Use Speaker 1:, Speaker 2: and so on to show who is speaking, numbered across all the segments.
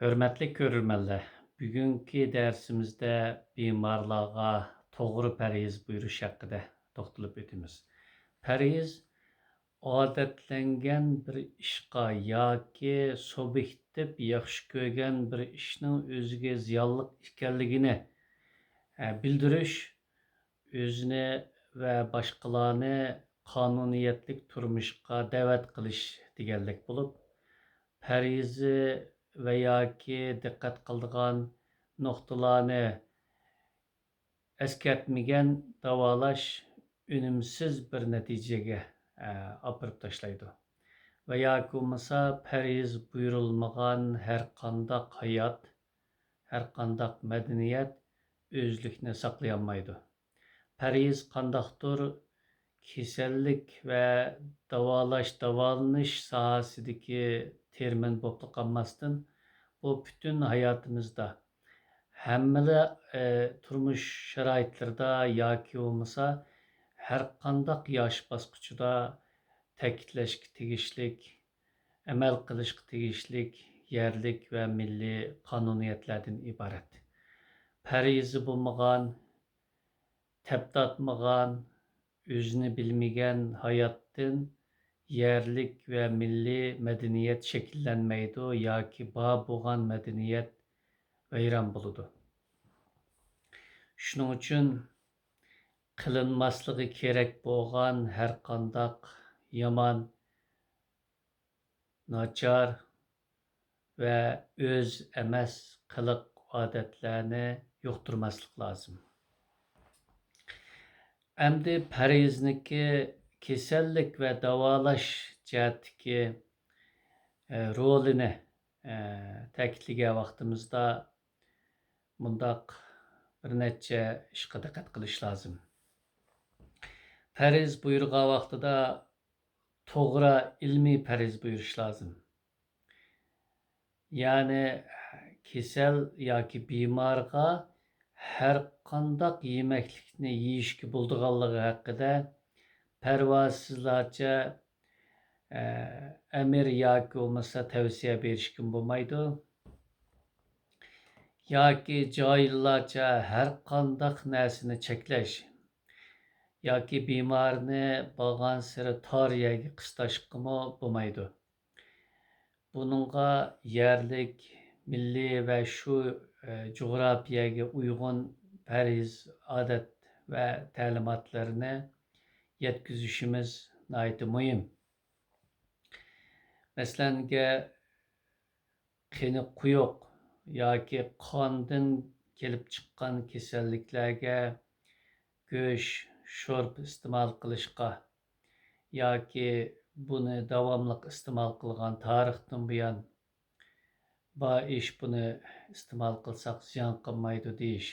Speaker 1: Hörmətli görürmənlər, bugünkü dərsimizdə bimarlığa toğru pərhiz buyuruş haqqında toxtalıb ötümüz. Pərhiz odatləngan bir işqa yoki subyektiv yaxşı ko'rgan bir ishning o'ziga ziyonliq ekanligini bildirish, o'zini va boshqalarni qonuniyatlik turmushga da'vat qilish deganlik bo'lib, pərhizi və yoki diqqət qildigan noktalarni eskertmegen davalash önümsüz bir netijaga apırıp taşlaydı. Və yoki olmasa pərhiz buyurulmagan her qandaq hayat, her qandaq medeniyet özlükni saqlayamaydı. Pərhiz qandaqdır kesellik ve davalanish sohasidagi termin bo'lib qolmasdan bu bütün hayatımızda hammala turmush sharoitlarida yoki bo'lmasa har qandaq yosh bosqichida ta'kidlashga tegishlik, amal qilishga tegishlik yerlik va milliy qonuniyatlardan iborat. Pərhizi bo'lmagan, teptatmagan, özünü bilmegen hayattan yerlik ve milli medeniyet şekillenmeydi yoki bağ bo'lgan medeniyet vayron bo'ladi. Shuning uchun qilinmasligi kerak bo'lgan har qandaq yomon, nachar ve öz emas qiliq odatlarni yo'qtirmaslik lozim. Endi pərhizniki kesellik ve davalash jihatdagi rolini ta'kidlagan vaqtimizda bundaq bir necha ishga diqqat qilish lozim. Pərhiz buyurgan vaqtida to'g'ri ilmiy pərhiz buyurish lozim. Yani kesel yoki bemorga her qandaq yemeklikni yeyishga bo'ldiganligi haqida parvosizlarcha emir yoki bo'lmasa tavsiya berishga bo'lmaydi. Yoki joylarcha her qandaq narsani cheklash yoki bemorni bo'lgan siri tor yerga qistashga bo'lmaydi. Bununla yerlik, milliy ve şu coğrafyaga uygun pərhiz, adet ve talimatlarını yetkizishimiz nayeti mühim. Mesela qini quyuq yoki qondan kelib chiqqan kasalliklarga go'sht, sho'rb iste'mol qilishga yoki buni davomli iste'mol qilgan tarixdan buyon bu ish buni iste'mol qilsak ziyon qilmaydi deyish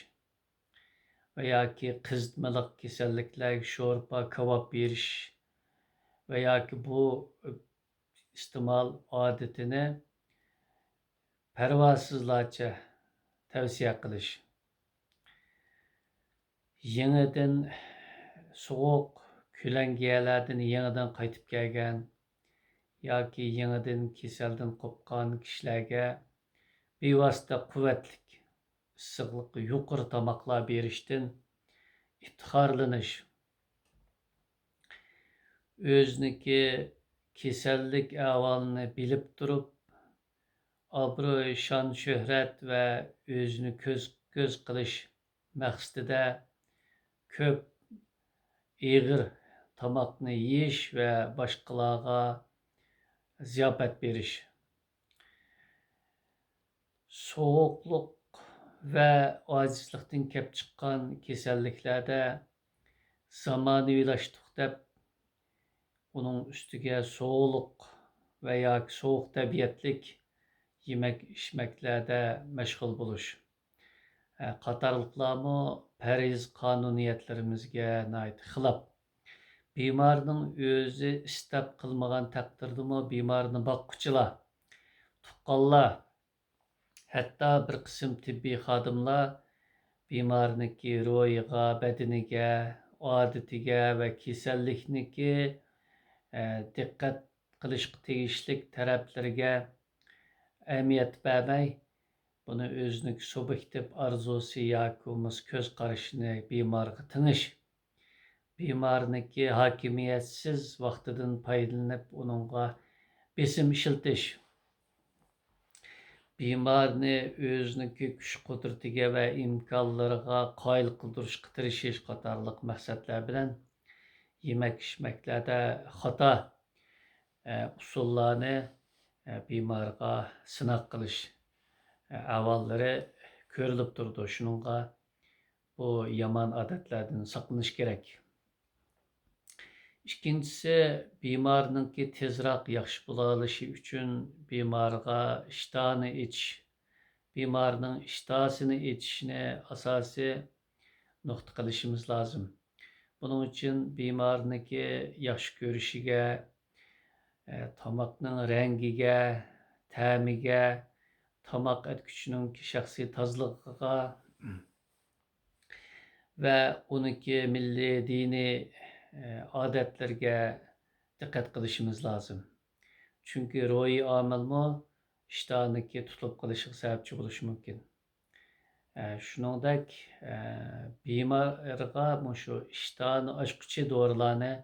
Speaker 1: va yoki qizitmalik kasalliklarga sho'rba, kavob berish va yoki bu iste'mol odatini parvosizlarcha tavsiya qilish. Yangidan soğuk külengiyelerden yeniden qaytib kelgan yoki yangidan kasaldan qopqan kishilarga bevosita quvvatlik, issiqligi yuqori tomoqlar berishdan iftixorlanish, o'ziniki kasallik ahvolini bilib turib, obro', shon, shuhrat va o'zini ko'z qilish maqsadida ko'p ig'ir tomoqni yeyish va boshqalarga ziyofat berish. Soğukluk ve acizlikten kelib chiqqan kasalliklarda zamonaviylashduk deb uning ustiga sovuqlik ve yoki soğuk tabiatlik yemek içmeklerde meşgul buluş. Qatarlıqlarmı pərhiz qanuniyatlarimizga xilaf. Bemorning o'zi istab qilmagan taqdirdami bemorni boqquchilar, tuqqanlar, hatto bir qism tibbiy xodimlar bemorniki ro'yiga, badaniga, odatiga va kasallikniki diqqat qilishga tegishli taraflarga ahamiyat bermay Bunu özünük subjektif arzusu yoki bo'lmasa ko'z qarashini bemorga tinish, bemorniki hokimiyatsiz vaqtidan foydalanib uningga besim ishiltish, bemorni o'ziniki kuch-qudratiga va imkonlariga qoyil qildirishga tirishish qatorliq maqsadlar bilan yemak-ichmaklarda xato usullarni bemorga sinab qilish avvallari ko'rilib turdi. Shuningga bu yomon odatlardan saqlanish kerak. İkincisi, bemorningki tezroq yaxshi bo'la olishi uchun bemorga ishtahani ichish, bemorning ishtahasini ichishni asosiy nuqta qilishimiz lozim. Buning uchun bemorniki yaxshi ko'rishiga, tomoqning rangiga, ta'miga, tomoq etkichining shaxsiy tozaligiga ve uniki milliy diniy odatlarga diqqat qilishimiz lozim. Chunki ro'yi omilmi ishtahniki tutilib qolishiga sababchi bo'lishi mumkin. Shuningdek, bemorga shu ishtahni ochquchi dorilarni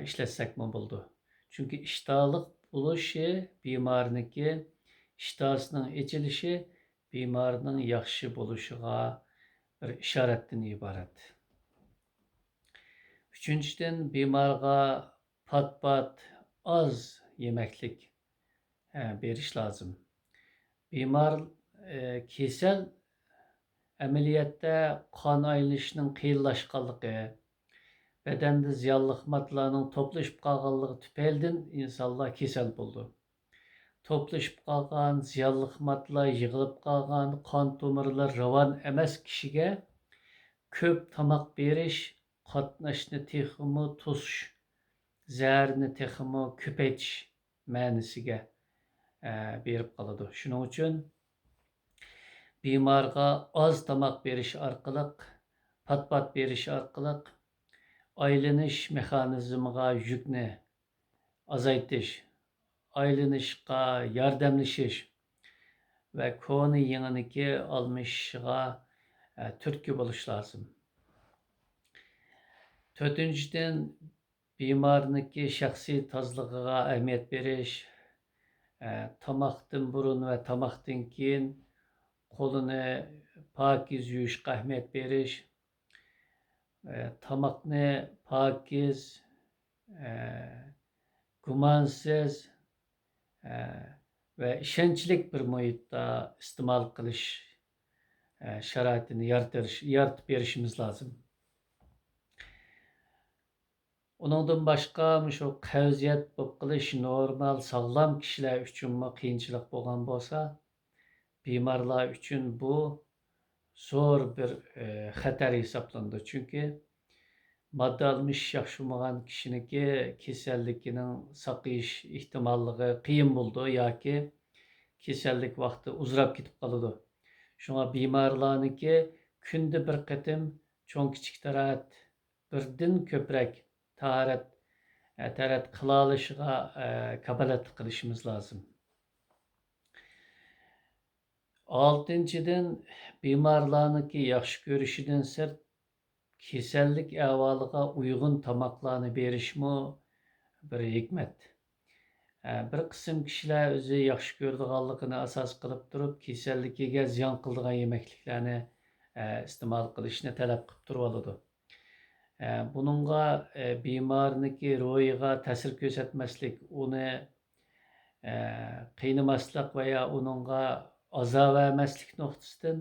Speaker 1: ishlatsak bo'ldi. Chunki ishtahliq bo'lishi bemorniki ishtahasining ochilishi bemorning yaxshi bo'lishiga bir ishoratdan iborat. Üçüncüden bemorga pat-pat az yemeklik berish lazım. Bemor kesel ameliyatda qon aylanishning qiyinlashganligi, bedende ziyonli moddalarning to'plashib qolganligi tufaylidan insonlar kesel bo'ldi. To'plashib qolgan ziyonli moddalar yig'ilib qolgan qon tomirlar ravon emas kishiga ko'p tomoq berish qatnashni texmi to'sish, zaharni texmi ko'paytish ma'nisiga berib qoladi. Shuning uchun bemorga oz tomoq berish orqali, pat-pat berish orqali aylanish mexanizmiga yukni azaytish, aylanishga yordamlashish ve koni yengini almışga turtki bo'lish lozim. Dördüncüden bemorniki shaxsiy tozaligiga ahamiyat berish, tomoqdan burun ve tomoqdan keyin qo'lini pokiz yuvishga ahamiyat berish, tomoqni pokiz, gumonsiz ve ishonchli bir muhitda iste'mol qilish sharoitini yaratib berishimiz lozim. Onundan başqa şu qavziyat bo'lib qilish normal sağlam kishilar uchun qiyinchilik bo'lgan bo'lsa, bemorlar uchun bu zo'r bir xatar hisoblanadi. Chunki modda almış yaxshi bo'lmagan kishiniki kasalligining saqayish ehtimolligi qiyin bo'ldi yoki kasallik vaqti uzrab ketib qoladi. Shunga bemorlarniki kunda bir qatim cho'ng kichik tarat birdan ko'proq tarat qila olishiga kapolat qilishimiz lozim. Altıncıdan bemorlarniki yaxshi ko'rishidan sirt kasallik ahvoliga uygun tomoqlarni berishmi bir hikmat. Bir qism kishilar o'zi yaxshi ko'radiganligini asos qilib turib kasalligiga ziyon qiladigan yemekliklarni iste'mol qilishni talab qilib turib oladi. Bununla bemorniki ro'yiga ta'sir ko'rsatmaslik, uni qiynamaslik veya uningga azob vermeslik nuqtasidan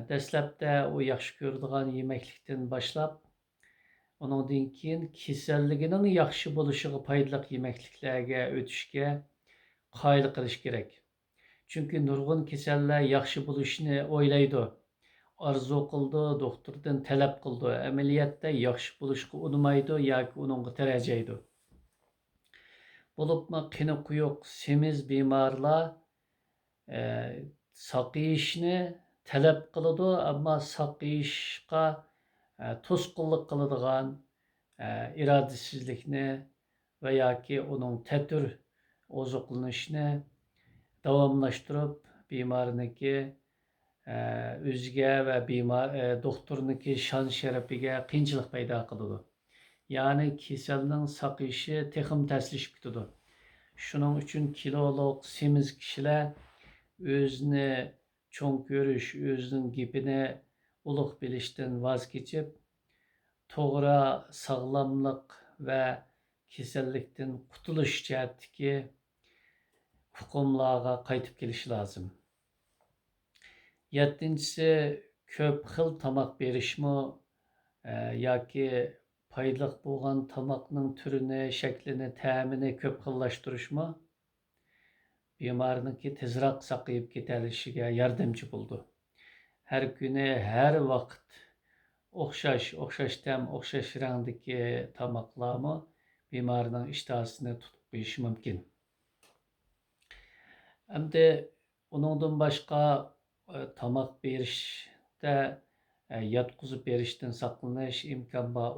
Speaker 1: dastlabda u yaxshi ko'radigan yemeklikdan boshlab uningdan keyin kasalligining yaxshi bo'lishiga foydali yemekliklarga o'tishga qoyil qilish kerak. Chunki nurg'un kasallar yaxshi bo'lishni o'ylaydi, arzu qildi, doktordan talab qildi, ameliyatda yaxshi bo'lishga unamaydi yoki uningga tarajaydi. Bo'libmi qini quyuq semiz bemorlar saqayishni talab qiladi, ammo saqayishga to'sqinlik qiladigan irodasizlikni veya ki onun tətür ozuqlanışını davamlaştırıp bemorniki o'ziga va doktorniki shon sharafiga qiyinchilik paydo qiladi. Ya'ni kasalning saqayishi texim tezlashib ketadi. Shuning uchun kilolog semiz kishilar o'zini cho'ng ko'rish, o'zining gapini ulug' bilishdan voz kechib, to'g'ri sog'lomlik va kasallikdan qutulish jihatdagi huquqlarga qaytib kelish lozim. 7-si ko'p xil tomoq berishmi yoki foydali bo'lgan tomoqning turini, shaklini, ta'mini ko'p xillashtirishmi bemorniki tezroq saqayib ketilishiga yordamchi bo'ldi. Har kuni, har vaqt o'xshash tam, o'xshash rangdagi tomoqlarmi bemorning ishtahasini tutib qo'yishi mumkin. Endi uningdan boshqa tomoq berishda yotqizib berishdan saqlanish imkon bor.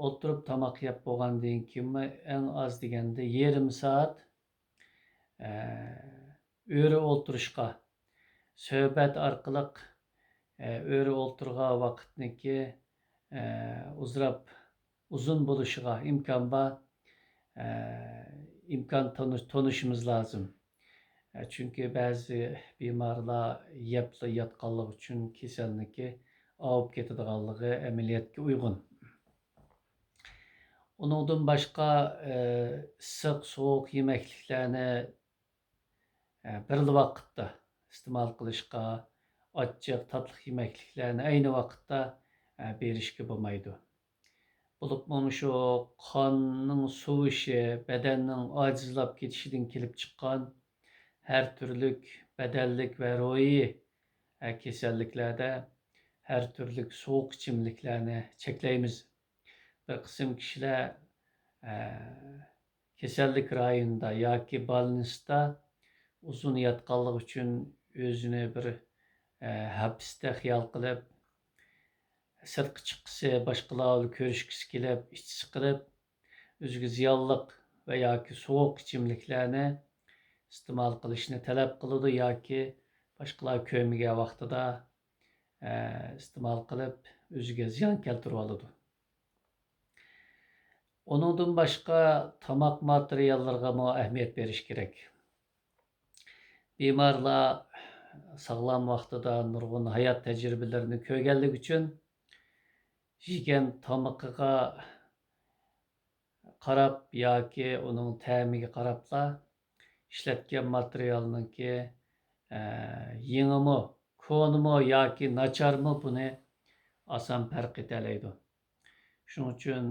Speaker 1: O'ltirib tomoq yeb bo'lgandan keyin eng oz deganda yarim soat o'ri o'ltirishga, suhbat orqali o'ri o'ltirgan vaqtniki uzun bo'lishiga imkon bor. İmkan tanışımız lazım. Çünkü bazı bemorlar yepli yatqanlığı için kasalniki avıp ketadiganlığı ameliyatga uygun. Onundan başqa issiq, soğuk yemekliklarni bir vaqtda iste'mol qilishga, achchiq, tatlı yemekliklarni ayni vaqtda berishga bo'lmaydi. Bulupmu şu kanның suvuşu, bedenning acizlab ketişidan kelib chiqqan her türlük bedellik ve ruhi kasalliklerde her türlük soğuk içimliklerini çekleyimiz. Bir kısım kişiler kasallik rayonunda yoki balnisda uzun yatqanlık için özünü bir hapiste xiyal qilib, sirtqa chiqqisi, boshqalarni ko'rishgisi kelib, ichisi qilib, o'ziga ziyonliq va yoki sovuq ichimliklarni iste'mol qilishni talab qiladi yoki boshqalar ko'rmagan vaqtida iste'mol qilib, o'ziga ziyon keltirib oladi. Onundan boshqa tomoq materiallariga ahamiyat berish kerak. Bemorlar sog'lom vaqtida nurg'un hayot tajribalarini ko'rganligi uchun yegan tomoqiga qarab yoki uning ta'miga qarabla ishlatgan materialniki yengimi, ko'nimi yoki nacharmi buni oson farq etalaydi. Shuning uchun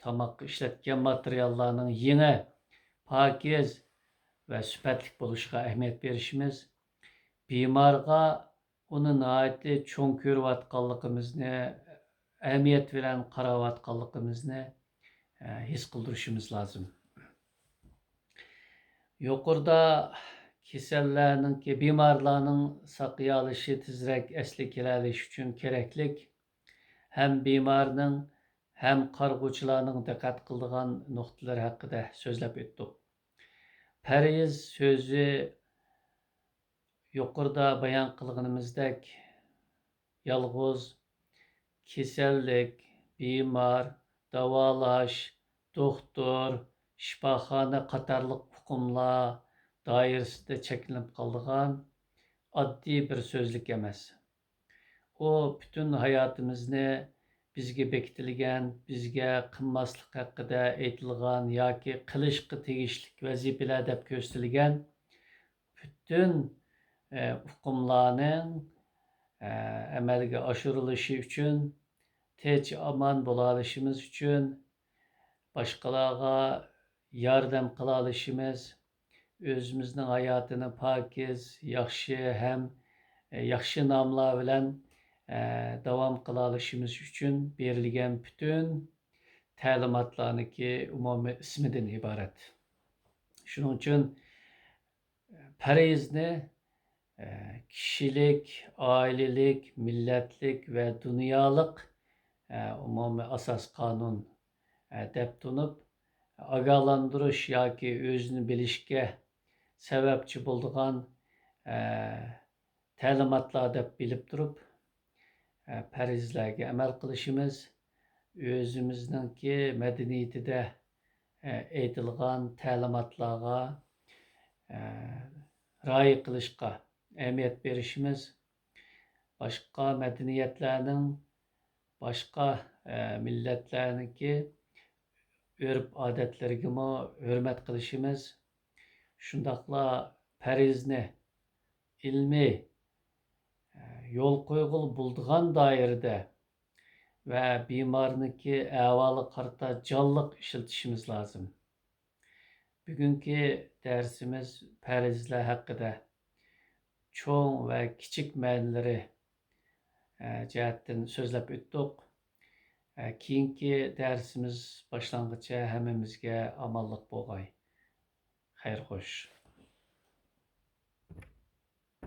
Speaker 1: tomoq ishlatgan materiallarning yengi, pokiz va sifatli bo'lishiga ahamiyat berishimiz, bemorga uni nihoyatda cho'ng ko'rayotganligimizni, ahamiyat bilan qarayotganligimizni his qildirishimiz lozim. Yuqorida kasallarninki, bemorlarning saqayolishi tezroq asli kelalishi uchun keraklik hem bemorning hem qarg'uvchilarning diqqat qiladigan nuqtalar haqida so'zlab o'tdik. Parhez so'zi yuqorida bayon qilganimizdek yolg'iz kasallik, bemor, davolash, doktor, shifoxona qatorliq huquqlar doirasida cheklanib qolgan oddiy bir so'zlik emas. O bütün hayotimizni bizga bekitilgan, bizga qilmaslik haqida aytilgan yoki qilishga tegishli vazifalar deb ko'rsatilgan bütün huquqlarning amalga oshirilishi uchun, tinch aman bo'la olishimiz uchun, boshqalarga yordam qila olishimiz, o'zimizning hayotini pokiz, yaxshi nomlar bilan davom qila olishimiz uchun berilgan bütün ta'limotlarniki umumiy ismidan iborat. Shuning uchun parhezni kişilik, ailelik, milletlik ve dünyalık umumiy asas qonun deb tunib, ogohlantirish yoki o'zini bilishga sebepçi bo'ldigan ta'limotlar deb bilib turib, farizlarga amal qilishimiz, o'zimizningki madaniyatida aytilgan ta'limotlarga rioya qilishga ahamiyat berishimiz, boshqa madaniyatlarning, boshqa millatlarniki örf-odatlariga hurmat qilishimiz, shundoqla farizni ilmiy yo'l qo'yg'ili bo'ldigan doirada va bemorniki ahvoli qarata jonliq ishlatishimiz lozim. Bugungi darsimiz farizlar haqida cho'ng va kichik ma'nolari jihatdan so'zlab o'tdik. Keyingi darsimiz boshlanguncha hammamizga omonlik bo'lg'ay. Xayr xo'sh.